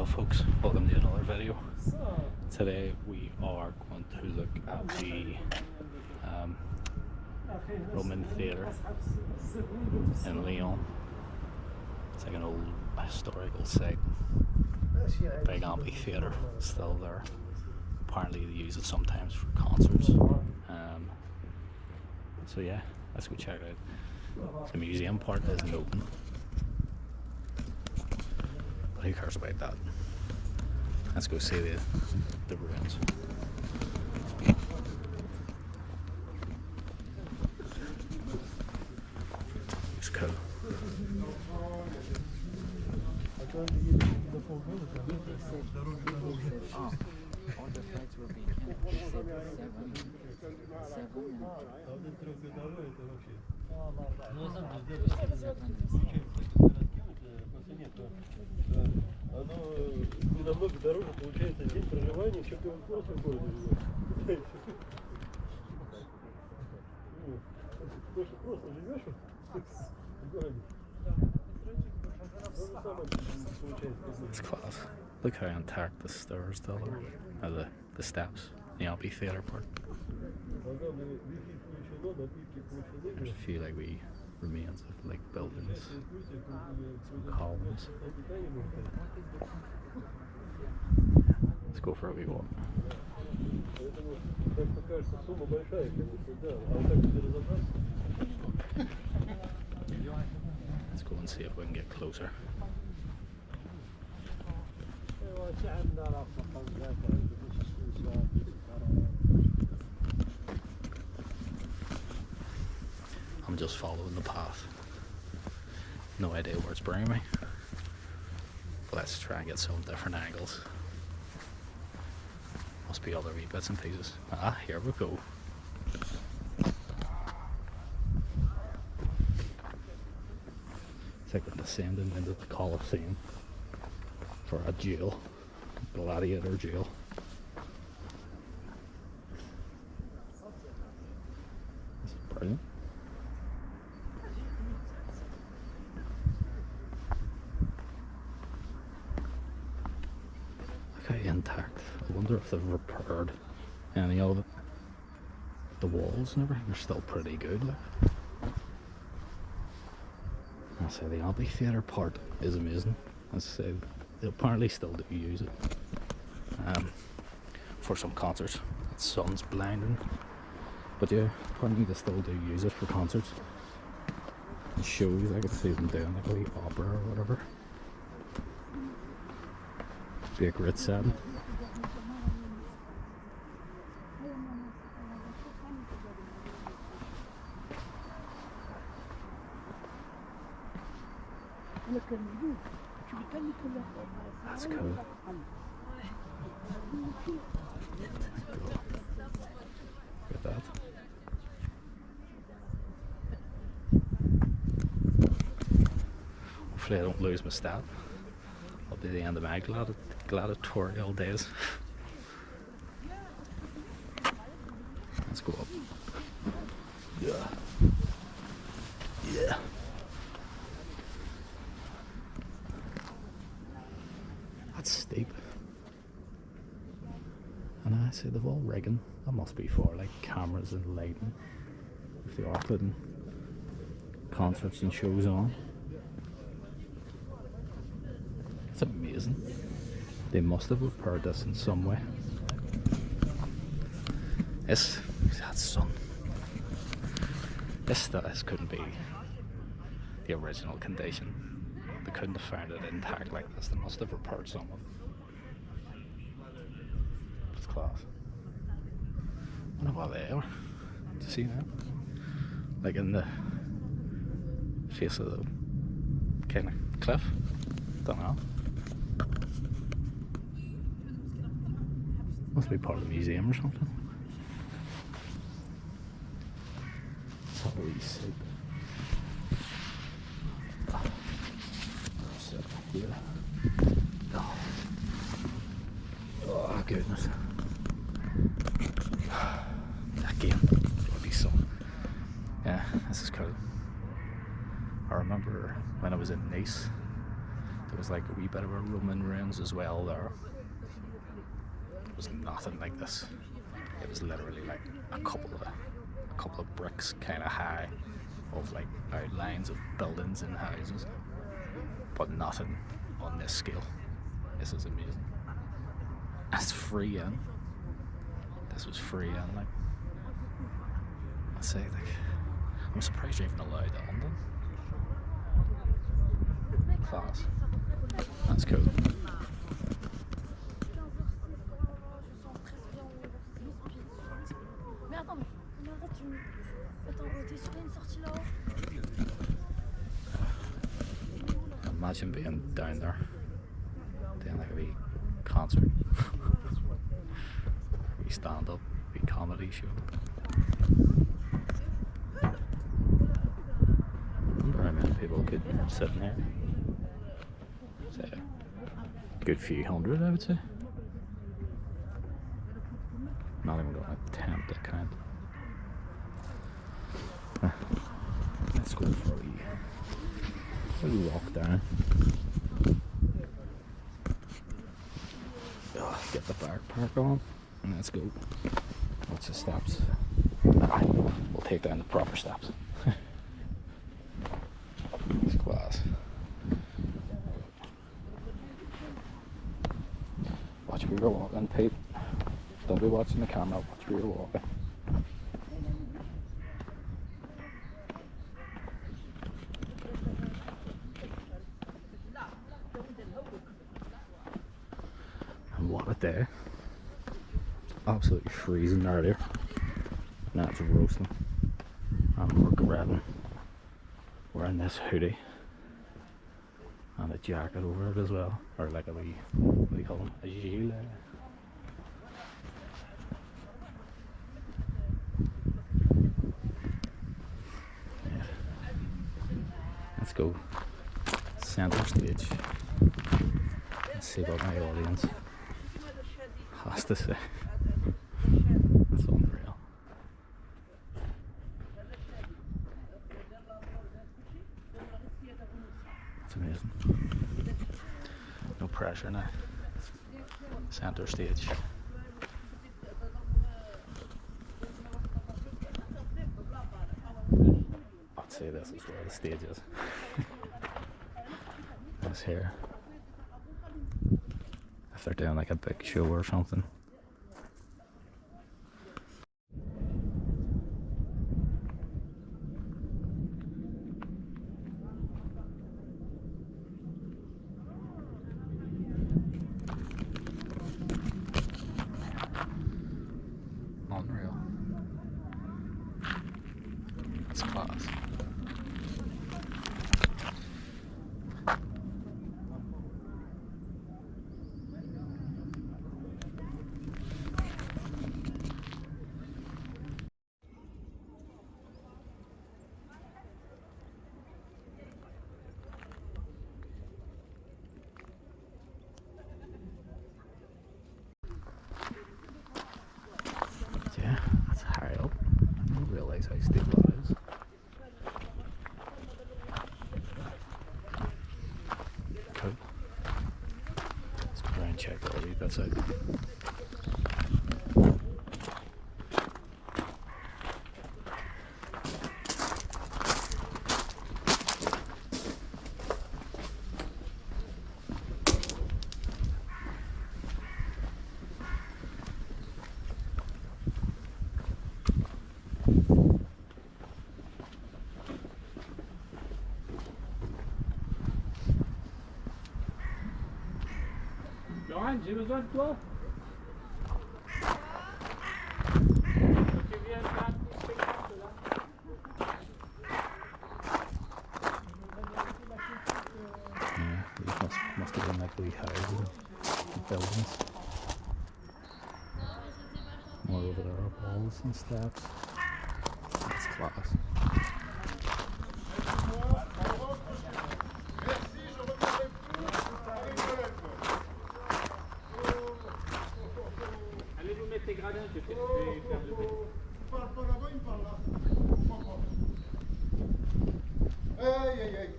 Well folks, welcome to another video. Today we are going to look at the Roman theatre in Lyon. It's like an old historical site, big amphitheatre still there. Apparently they use it sometimes for concerts. So yeah, let's go check it out. The museum part isn't open, but who cares about that? Let's go see the ruins. It's cool. All the flights will be canceled. Оно не намного дороже получается день проживания, чем ты просто в городе живешь. Просто живешь в городе. It's class. Look how intact the stairs still are, the steps, the amphitheatre part. There's a few like wee remains of like buildings, columns. Let's go for a wee walk. Let's go and see if we can get closer. I'm just following the path. No idea where it's bringing me. But let's try and get some different angles. Must be other wee bits and pieces. Ah, here we go. It's like we're descending into the Colosseum for a jail, gladiator jail. This is brilliant. Look how intact. I wonder if they've repaired any of it. The walls and everything are still pretty good. Like. I say the amphitheatre part is amazing. As I say, they apparently still do use it for some concerts. The sun's blinding, but yeah, apparently they still do use it for concerts and shows. I could see them doing like a wee opera or whatever. Be a great setting. That's cool. Look at that. Hopefully I don't lose my step. I'll be the end of my gladiatorial days. Let's go up. Yeah. Yeah. That's steep. And I say they've all rigging. That must be for like cameras and lighting. If they are putting concerts and shows on. It's amazing. They must have repaired this in some way. That sun. This couldn't be the original condition. They couldn't have found it intact like this. They must have repaired some of it. It's class. I wonder what they are. Do you see that? Like in the face of the kind of cliff? Don't know. Must be part of the museum or something. Let's have a wee seat. Yeah. Oh goodness. Again, would be so. Yeah, this is cool. I remember when I was in Nice, There was like a wee bit of a Roman ruins as well there. It was nothing like this. It was literally like a couple of bricks kind of high of like outlines of buildings and houses, but nothing on this scale. This is amazing. It's free in. This was free in, like, I'd say, like, I'm surprised you're even allowed on them. Class. That's cool. Imagine being down there doing like a wee concert. A wee stand up, wee comedy show. I wonder how many people could sit in there. Say a good few hundred, I would say. Not even going to attempt to count. Let's go for a wee walk down. Get the backpack on and let's go. What's the steps? Alright, we'll take down the proper steps. It's class. Watch where you're walking, Pete. Don't be watching the camera, watch where you're walking. And what a day. It's absolutely freezing earlier. Now it's roasting. And we're grabbing. Wearing this hoodie. And a jacket over it as well. Or like a wee, what do you call them? A gilet. Yeah. Let's go. Centre stage. Let's see what my audience has to say. That's unreal. That's amazing. No pressure now. Centre stage. I'd say this is where the stage is. This here. If they're doing like a big show or something. Unreal. That's class. Yeah, that's high up. I didn't realise how steep that is. Cool. Let's go around and check all these bits out. Laurent, j'ai besoin de toi. Tu viens faire un petit spectacle là. Yeah, these must have been like wee houses and buildings. More over there are walls and steps. That's class. Allez vous mettre tes gradins, je vais faire le bête. Parle pas là-bas, il parle là. Aïe aïe aïe.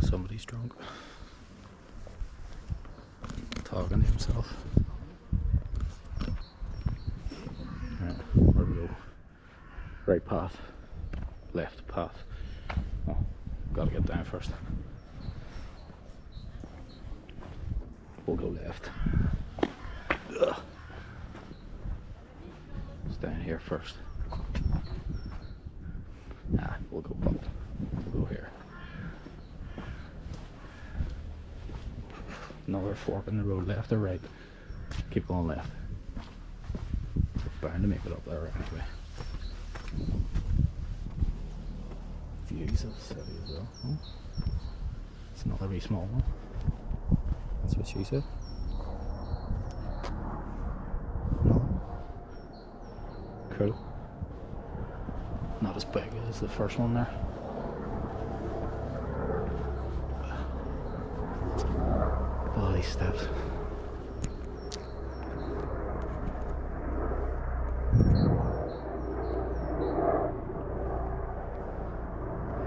Somebody's drunk, talking to himself. Right, where do we go? Right path, left path. Oh, gotta get down first. We'll go left. Ugh. It's down here first. Nah, we'll go up. We'll go here. Another fork in the road, left or right? Keep going left. We're bound to make it up there anyway. Views of the city as well. Oh, it's another wee small one. That's what she said. No. Cool. Not as big as the first one there. All these steps.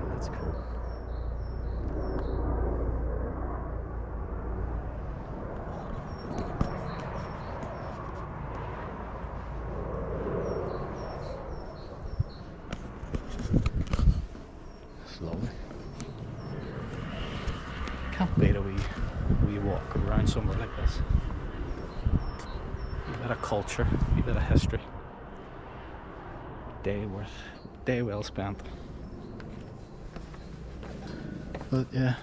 That's cool. Slowly. Can't beat a wee walk around somewhere like this. A bit of culture, a bit of history. Day well spent. But yeah,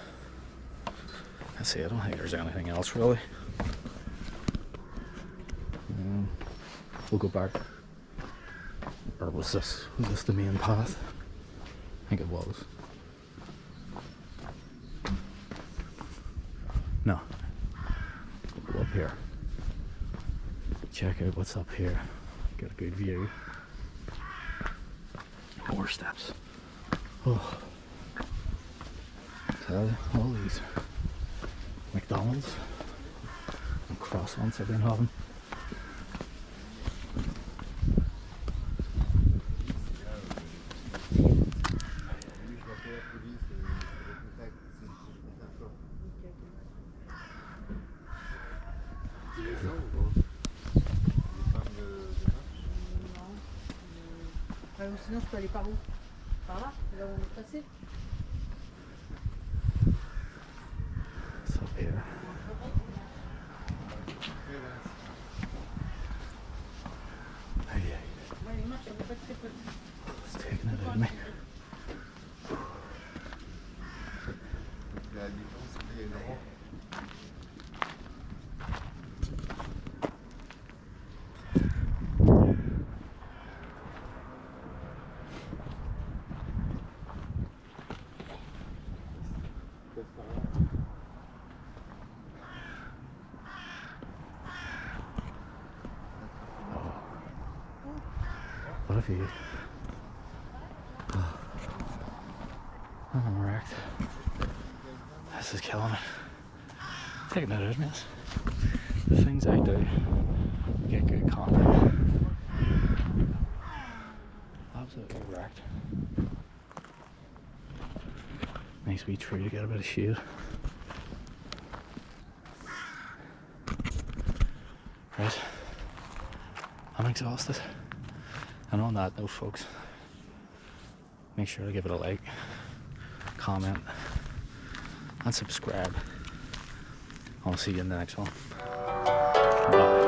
let's see, I don't think there's anything else really. We'll go back. Or was this the main path? I think it was. No. We'll go up here. Check out what's up here. Get a good view. More steps. Oh. Tell you, all these McDonald's and croissants I've been having. Sinon, je peux aller par où? Par là? Là où on est passé? It's up here. It's taking it out of me. What a view. Oh. I'm wrecked. This is killing me. Taking it out of me. The things I do get good content. Absolutely wrecked. Nice wee tree to get a bit of shade. Right. I'm exhausted. And on that note, folks, make sure to give it a like, comment, and subscribe. I'll see you in the next one. Bye.